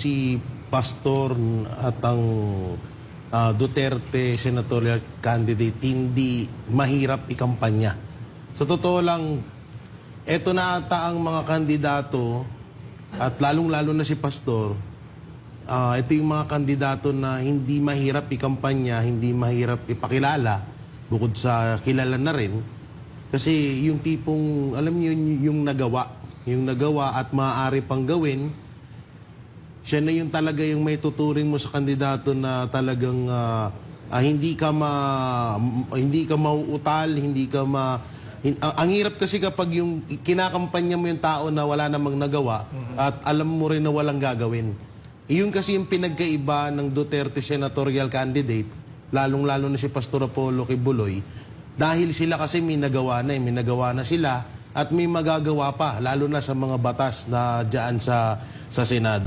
Si Pastor at ang Duterte senatorial candidate hindi mahirap ikampanya. Sa totoo lang, eto na ata ang mga kandidato at lalong-lalo na si Pastor, ito yung mga kandidato na hindi mahirap ikampanya, hindi mahirap ipakilala, bukod sa kilala na rin. Kasi yung tipong, alam niyo, yung nagawa at maaari pang gawin, siya na yung talaga yung may tuturing mo sa kandidato na talagang hindi ka mauutal, ang hirap kasi kapag yung kinakampanya mo yung tao na wala namang nagawa at alam mo rin na walang gagawin. Iyon kasi yung pinagkaiba ng Duterte senatorial candidate, lalong-lalo na si Pastor Apollo Kibuloy, dahil sila kasi may nagawa na sila at may magagawa pa, lalo na sa mga batas na diyan sa Senado.